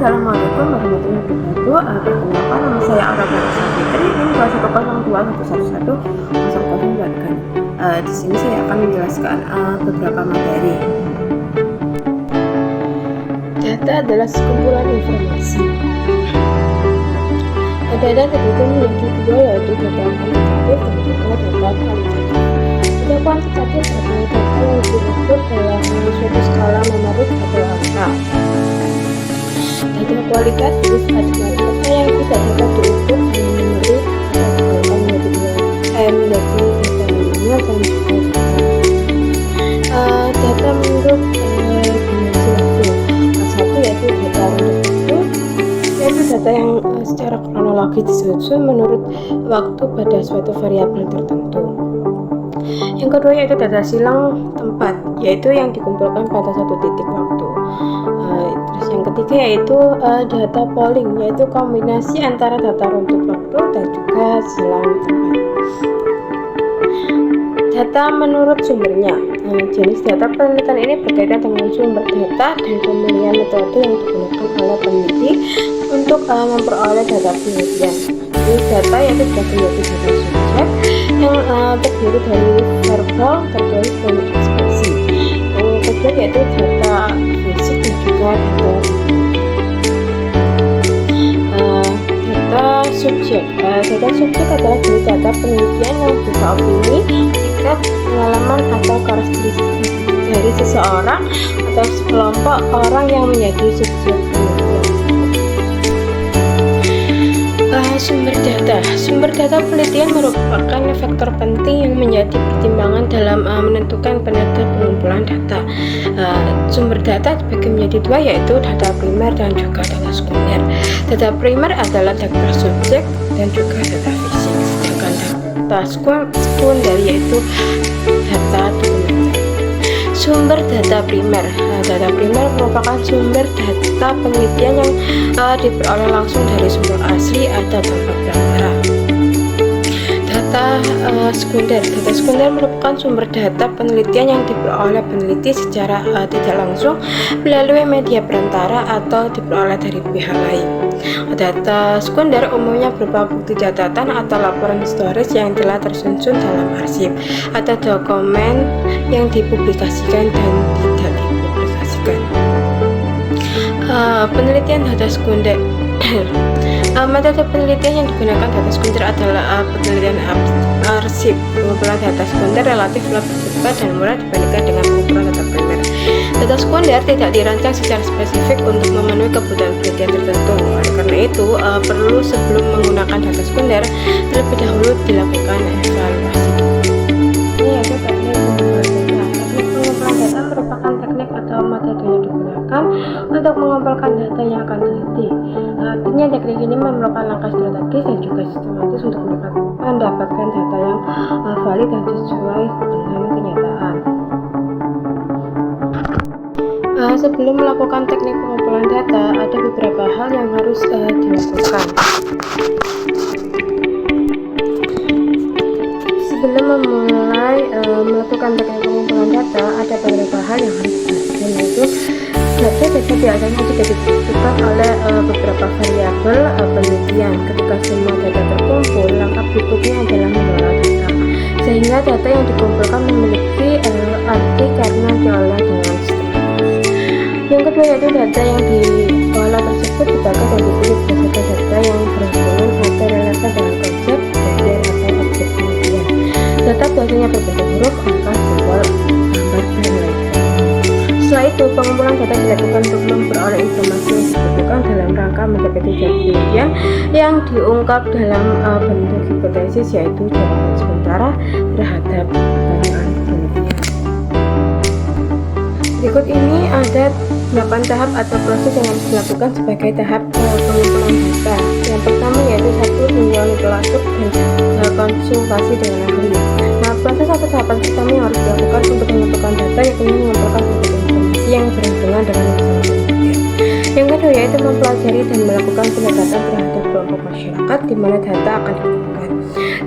Assalamualaikum warahmatullahi wabarakatuh. Perkenalkan, nama saya Arabella Fitri. Ini kelas 102111002. Di sini saya akan menjelaskan beberapa materi. Data adalah sekumpulan informasi. Data terbagi menjadi dua, yaitu data kuantitatif dan juga data kualitatif. Data kuantitatif adalah data yang diukur dalam suatu skala numerik atau angka. Data kualitatif adalah data yang tidak dapat diukur dalam numerik atau dibagi menjadi data linear dan juga data menurut dimensi waktu. Satu yaitu data untuk waktu, yaitu data yang secara kronologis disusun menurut waktu pada suatu variabel tertentu. Yang kedua yaitu data silang tempat, yaitu yang dikumpulkan pada satu titik waktu. Terus yang ketiga yaitu data polling, yaitu kombinasi antara data runtut waktu dan juga silang tempat. Data menurut sumbernya. Jenis data penelitian ini berkaitan dengan sumber data dan pemilihan metode yang digunakan oleh peneliti untuk memperoleh data penelitian. Jenis data yaitu dibagi menjadi data subjek yang terdiri dari verbal, tertulis, dan ekspresi. Yang kedua yaitu data fisik dan juga data subjek. Data subjek adalah jenis data penelitian yang berupa opini, sikap, pengalaman atau karakteristik dari seseorang atau sekelompok orang yang menjadi subjek penelitian. Sumber data penelitian merupakan faktor penting yang menjadi pertimbangan dalam menentukan penelitian pengumpulan data. Sumber data dibagi menjadi dua, yaitu data primer dan juga data sekunder. Data primer adalah data subjek dan juga data fisik, sedangkan data sekunder yaitu data dokumenter. Sumber data primer. Data primer merupakan sumber data penelitian yang diperoleh langsung dari sumber asli atau tanpa perantara. Data sekunder merupakan sumber data penelitian yang diperoleh peneliti secara tidak langsung melalui media perantara atau diperoleh dari pihak lain. Data sekunder umumnya berupa bukti catatan atau laporan historis yang telah tersusun dalam arsip atau dokumen yang dipublikasikan dan tidak dipublikasikan. Penelitian data sekunder. Metode penelitian yang digunakan data sekunder adalah penelitian arsip. Pengumpulan data sekunder relatif lebih cepat dan murah dibandingkan dengan pengumpulan data primer. Data sekunder tidak dirancang secara spesifik untuk memenuhi kebutuhan penelitian tertentu. Oleh karena itu, perlu sebelum menggunakan data sekunder terlebih dahulu dilakukan evaluasi. Ini yaitu teknik pengumpulan data. Teknik pengumpulan data merupakan teknik atau metode yang digunakan untuk mengumpulkan data yang akan diteliti. Artinya teknik ini memerlukan langkah strategis dan juga sistematis untuk mendapatkan data yang valid dan sesuai dengan kenyataan. Sebelum melakukan teknik pengumpulan data, ada beberapa hal yang harus dilakukan. Sebelum memulai melakukan teknik pengumpulan data, ada beberapa hal yang harus dilakukan, yaitu data biasanya juga ditentukan oleh beberapa variabel penelitian. Ketika semua data terkumpul, langkah berikutnya adalah mengolah data, sehingga data yang dikumpulkan memiliki arti karena diolah dengan sistematis. Yang kedua yaitu data yang diolah tersebut dibagi dan dipilih berdasarkan data yang berhubungan atau relevan dengan konsep, bagian atau objek penelitian. Data biasanya berbentuk huruf, angka, simbol, gambar, dan lain. Setelah itu, pengumpulan data dilakukan untuk memperoleh informasi yang dibutuhkan dalam rangka mencapai tujuan penelitian yang diungkap dalam bentuk hipotesis, yaitu jawaban sementara terhadap pertanyaan penelitian. Berikut ini ada 8 tahap atau proses yang harus dilakukan sebagai tahap pengumpulan data. Yang pertama yaitu 1. Tinjauan literatur dan konsultasi dengan ahli. Proses atau tahapan pertama yang harus dilakukan untuk mengumpulkan data yaitu mengumpulkan informasi yang berhubungan dengan masalah penelitian. Yang kedua yaitu mempelajari dan melakukan pendekatan terhadap kelompok masyarakat di mana data akan ditemukan.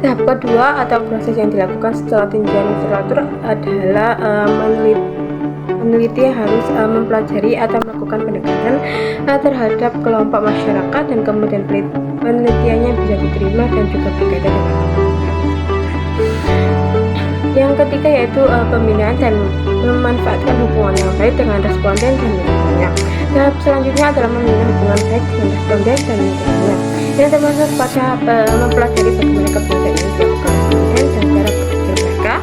Tahap kedua atau proses yang dilakukan setelah tinjauan literatur adalah peneliti harus mempelajari atau melakukan pendekatan terhadap kelompok masyarakat dan kemudian penelitiannya bisa diterima dan juga berkaitan dengan yang ketiga yaitu pembinaan dan memanfaatkan hubungan yang baik dengan responden dan lingkungannya. Tahap selanjutnya adalah membina hubungan baik dengan responden dan lingkungannya, yang termasuk pada mempelajari bagaimana kebiasaan ini dilakukan responden dan cara berpikir mereka,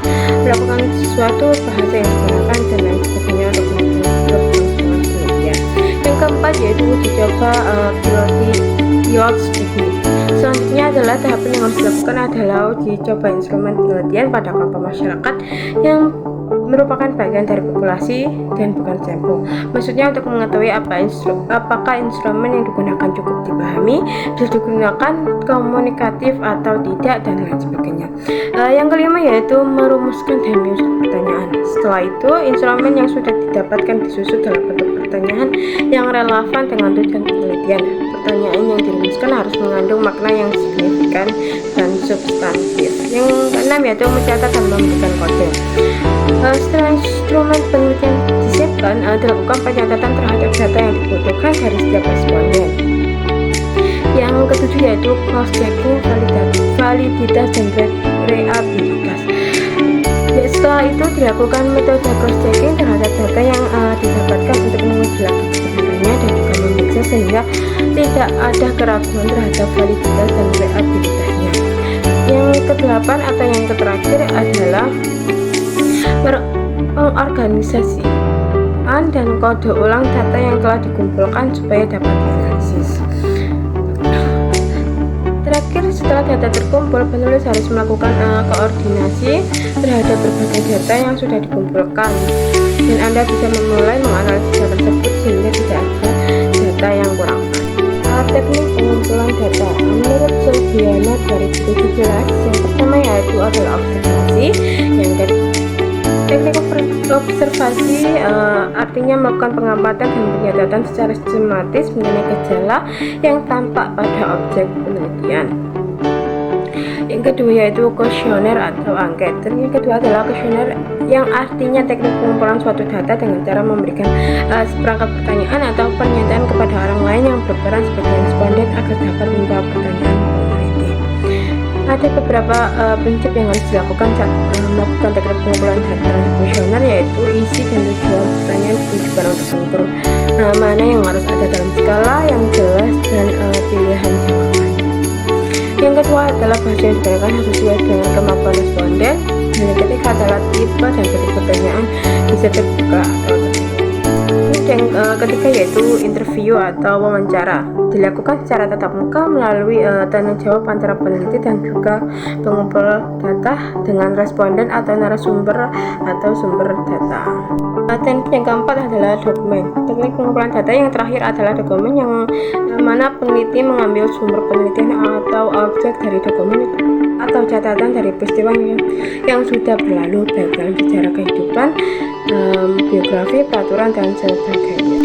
melakukan sesuatu, bahasa yang digunakan dan lain sebagainya untuk menentukan penelitian. Yang keempat yaitu uji coba pilot studi. Selanjutnya adalah tahapan yang harus dilakukan adalah uji coba instrumen penelitian pada kelompok masyarakat yang merupakan bagian dari populasi dan bukan sampel. Maksudnya untuk mengetahui apakah instrumen yang digunakan cukup dipahami, bisa digunakan komunikatif atau tidak, dan lain sebagainya. Yang kelima yaitu merumuskan dan menyusun pertanyaan. Setelah itu, instrumen yang sudah didapatkan disusun dalam bentuk pertanyaan yang relevan dengan tujuan penelitian. Pertanyaan yang dirumuskan harus mengandung makna yang signifikan dan substantif. Yang keenam yaitu mencatat dan memberikan kode. Setelah instrumen penelitian disiapkan, dilakukan pencatatan terhadap data yang dibutuhkan dari setiap responden. Yang ketujuh yaitu cross checking, validitas dan reliabilitas. Setelah itu dilakukan metode cross checking terhadap data yang didapatkan untuk menguji lagi kebenarannya dan juga memeriksa sehingga tidak ada keraguan terhadap validitas dan reliabilitasnya. Yang kedelapan atau yang terakhir adalah pengorganisasian dan kode ulang data yang telah dikumpulkan supaya dapat dianalisis. Terakhir, setelah data terkumpul, penulis harus melakukan koordinasi terhadap berbagai data yang sudah dikumpulkan, dan Anda bisa memulai menganalisis data tersebut sehingga tidak ada data yang kurang. Teknik pengumpulan data menurut Silviana 2017, yang pertama yaitu adalah observasi. Yang kedua, teknik observasi artinya melakukan pengamatan dan penyadatan secara sistematis mengenai gejala yang tampak pada objek penelitian. Yang kedua yaitu kuesioner atau angket. Yang kedua adalah kuesioner, yang artinya teknik pengumpulan suatu data dengan cara memberikan seperangkat pertanyaan atau pernyataan kepada orang lain yang berperan sebagai responden agar dapat menjawab pertanyaan peneliti. Ada beberapa prinsip yang harus dilakukan saat melakukan teknik pengumpulan data kuesioner, yaitu isi dan tujuan pertanyaan ditujukan untuk mengukur mana yang harus ada dalam skala yang jelas dan pilihan jawaban. Yang kedua adalah bahasa yang digunakan harus sesuai dengan kemampuan responden. Yang ketiga adalah tipe dan bentuk pertanyaan bisa terbuka atau tertutup. Yang ketiga yaitu interview atau wawancara, dilakukan secara tatap muka melalui tanya jawab antara peneliti dan juga pengumpul data dengan responden atau narasumber atau sumber data. Teknik yang keempat adalah dokumen. Teknik pengumpulan data yang terakhir adalah dokumen, yang mana peneliti mengambil sumber penelitian atau objek dari dokumen atau catatan dari peristiwa yang sudah berlalu, baik dalam sejarah kehidupan, biografi, peraturan, dan sebagainya.